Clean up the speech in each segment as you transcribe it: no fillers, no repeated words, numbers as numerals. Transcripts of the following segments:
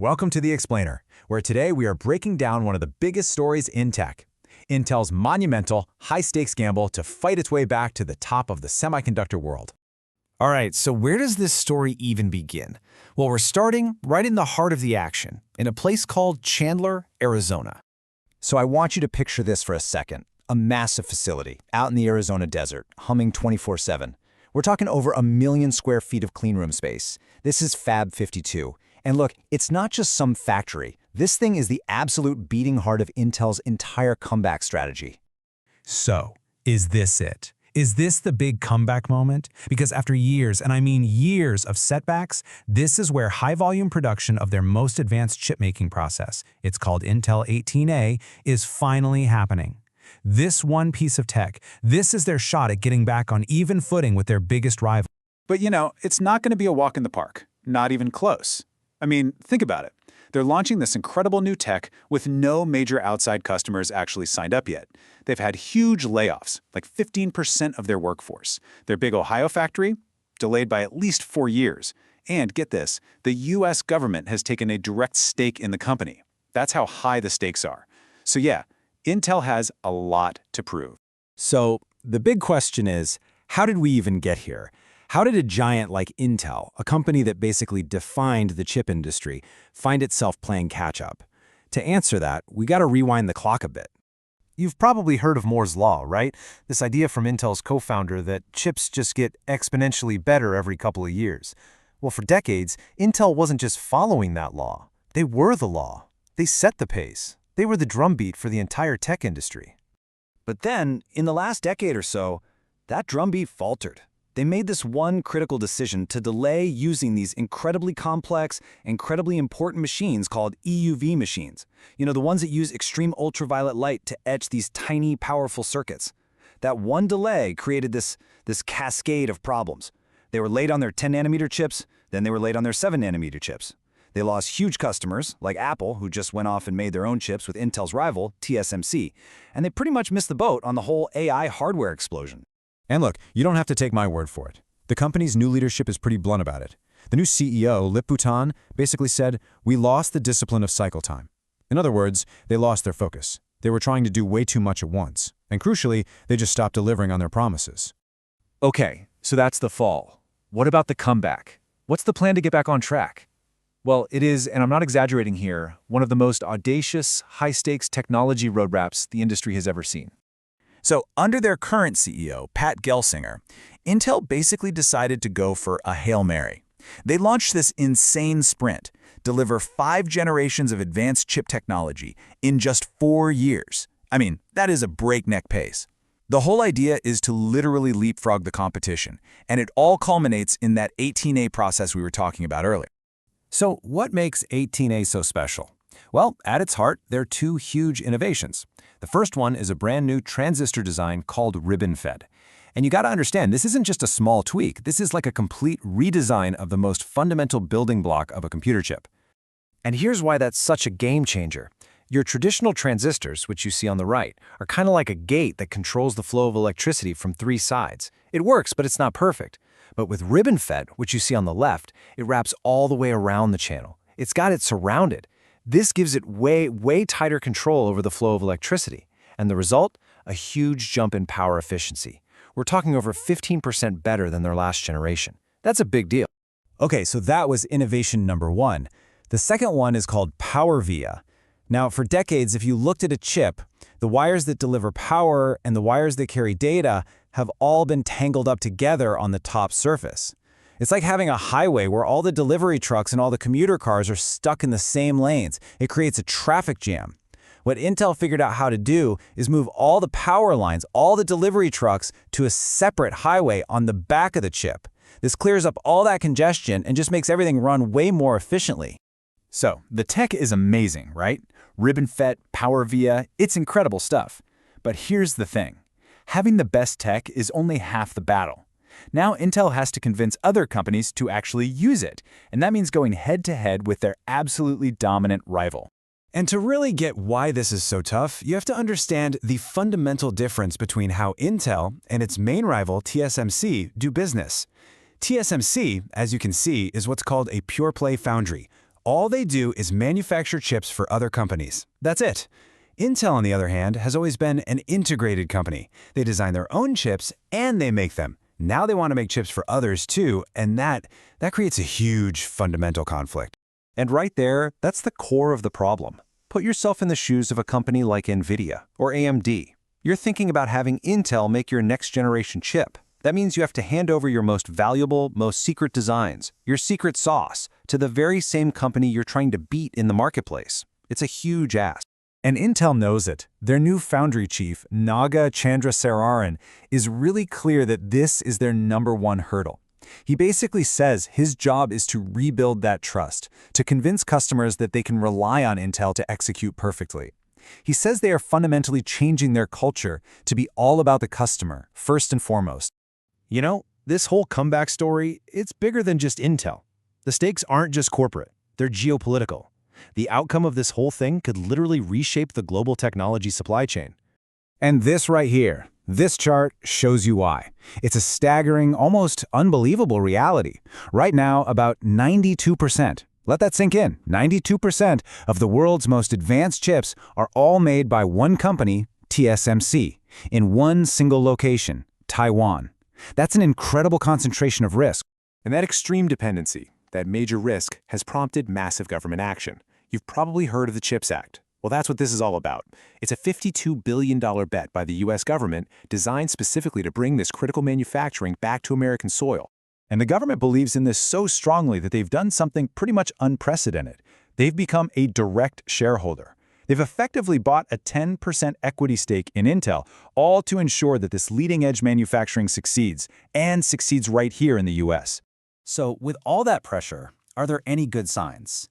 Welcome to The Explainer, where today we are breaking down one of the biggest stories in tech, Intel's monumental, high-stakes gamble to fight its way back to the top of the semiconductor world. All right, so where does this story even begin? Well, we're starting right in the heart of the action, in a place called Chandler, Arizona. So I want you to picture this for a second. A massive facility out in the Arizona desert, humming 24/7. We're talking over 1 million square feet of cleanroom space. This is Fab 52. And look, it's not just some factory. This thing is the absolute beating heart of Intel's entire comeback strategy. So, is this it? Is this the big comeback moment? Because after years, and I mean years of setbacks, this is where high-volume production of their most advanced chip-making process, it's called Intel 18A, is finally happening. This one piece of tech, this is their shot at getting back on even footing with their biggest rival. But it's not going to be a walk in the park. Not even close. I mean, think about it. They're launching this incredible new tech with no major outside customers actually signed up yet. They've had huge layoffs, like 15% of their workforce. Their big Ohio factory, delayed by at least 4 years. And get this, the US government has taken a direct stake in the company. That's how high the stakes are. So yeah, Intel has a lot to prove. So the big question is, how did we even get here? How did a giant like Intel, a company that basically defined the chip industry, find itself playing catch-up? To answer that, we got to rewind the clock a bit. You've probably heard of Moore's Law, right? This idea from Intel's co-founder that chips just get exponentially better every couple of years. Well, for decades, Intel wasn't just following that law. They were the law. They set the pace. They were the drumbeat for the entire tech industry. But then, in the last decade or so, that drumbeat faltered. They made this one critical decision to delay using these incredibly complex, incredibly important machines called EUV machines. The ones that use extreme ultraviolet light to etch these tiny, powerful circuits. That one delay created this cascade of problems. They were late on their 10-nanometer chips, then they were late on their 7-nanometer chips. They lost huge customers, like Apple, who just went off and made their own chips with Intel's rival, TSMC. And they pretty much missed the boat on the whole AI hardware explosion. And look, you don't have to take my word for it. The company's new leadership is pretty blunt about it. The new CEO, Lip-Bu basically said, "We lost the discipline of cycle time." In other words, they lost their focus. They were trying to do way too much at once. And crucially, they just stopped delivering on their promises. Okay, so that's the fall. What about the comeback? What's the plan to get back on track? Well, it is, and I'm not exaggerating here, one of the most audacious, high-stakes technology roadmaps the industry has ever seen. So under their current CEO, Pat Gelsinger, Intel basically decided to go for a Hail Mary. They launched this insane sprint, deliver 5 generations of advanced chip technology in just 4 years. I mean, that is a breakneck pace. The whole idea is to literally leapfrog the competition, and it all culminates in that 18A process we were talking about earlier. So what makes 18A so special? Well, at its heart, there are 2 huge innovations. The first one is a brand new transistor design called ribbon-fed. And you got to understand, this isn't just a small tweak. This is like a complete redesign of the most fundamental building block of a computer chip. And here's why that's such a game changer. Your traditional transistors, which you see on the right, are kind of like a gate that controls the flow of electricity from 3 sides. It works, but it's not perfect. But with ribbon-fed, which you see on the left, it wraps all the way around the channel. It's got it surrounded. This gives it way tighter control over the flow of electricity. And the result? A huge jump in power efficiency. We're talking over 15% better than their last generation. That's a big deal. Okay, so that was innovation number 1. The second one is called PowerVia. Now, for decades, if you looked at a chip, the wires that deliver power and the wires that carry data have all been tangled up together on the top surface. It's like having a highway where all the delivery trucks and all the commuter cars are stuck in the same lanes. It creates a traffic jam. What Intel figured out how to do is move all the power lines, all the delivery trucks, to a separate highway on the back of the chip. This clears up all that congestion and just makes everything run way more efficiently. So, the tech is amazing, right? Ribbon-fed, PowerVia, it's incredible stuff. But here's the thing. Having the best tech is only half the battle. Now Intel has to convince other companies to actually use it, and that means going head-to-head with their absolutely dominant rival. And to really get why this is so tough, you have to understand the fundamental difference between how Intel and its main rival, TSMC, do business. TSMC, as you can see, is what's called a pure-play foundry. All they do is manufacture chips for other companies. That's it. Intel, on the other hand, has always been an integrated company. They design their own chips and they make them. Now they want to make chips for others too, and that creates a huge fundamental conflict. And right there, that's the core of the problem. Put yourself in the shoes of a company like Nvidia or AMD. You're thinking about having Intel make your next generation chip. That means you have to hand over your most valuable, most secret designs, your secret sauce, to the very same company you're trying to beat in the marketplace. It's a huge ask. And Intel knows it. Their new foundry chief, Naga Chandrasekaran, is really clear that this is their #1 hurdle. He basically says his job is to rebuild that trust, to convince customers that they can rely on Intel to execute perfectly. He says they are fundamentally changing their culture to be all about the customer, first and foremost. You know, this whole comeback story, it's bigger than just Intel. The stakes aren't just corporate, they're geopolitical. The outcome of this whole thing could literally reshape the global technology supply chain. And this right here, this chart shows you why. It's a staggering, almost unbelievable reality. Right now, about 92%, let that sink in, 92% of the world's most advanced chips are all made by one company, TSMC, in one single location, Taiwan. That's an incredible concentration of risk. And that extreme dependency, that major risk, has prompted massive government action. You've probably heard of the CHIPS Act. Well, that's what this is all about. It's a $52 billion bet by the U.S. government designed specifically to bring this critical manufacturing back to American soil. And the government believes in this so strongly that they've done something pretty much unprecedented. They've become a direct shareholder. They've effectively bought a 10% equity stake in Intel, all to ensure that this leading-edge manufacturing succeeds, and succeeds right here in the U.S. So, with all that pressure, are there any good signs?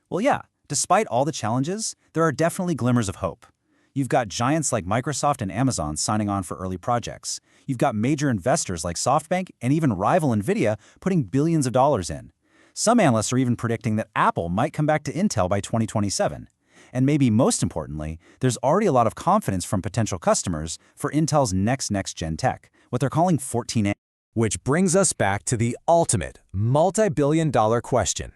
Well, yeah, despite all the challenges, there are definitely glimmers of hope. You've got giants like Microsoft and Amazon signing on for early projects. You've got major investors like SoftBank and even rival Nvidia putting billions of dollars in. Some analysts are even predicting that Apple might come back to Intel by 2027. And maybe most importantly, there's already a lot of confidence from potential customers for Intel's next-gen tech, what they're calling 14A. Which brings us back to the ultimate, multi-billion-dollar question.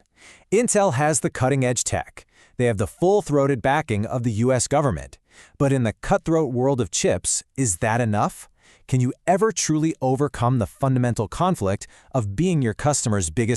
Intel has the cutting-edge tech. They have the full-throated backing of the U.S. government. But in the cutthroat world of chips, is that enough? Can you ever truly overcome the fundamental conflict of being your customer's biggest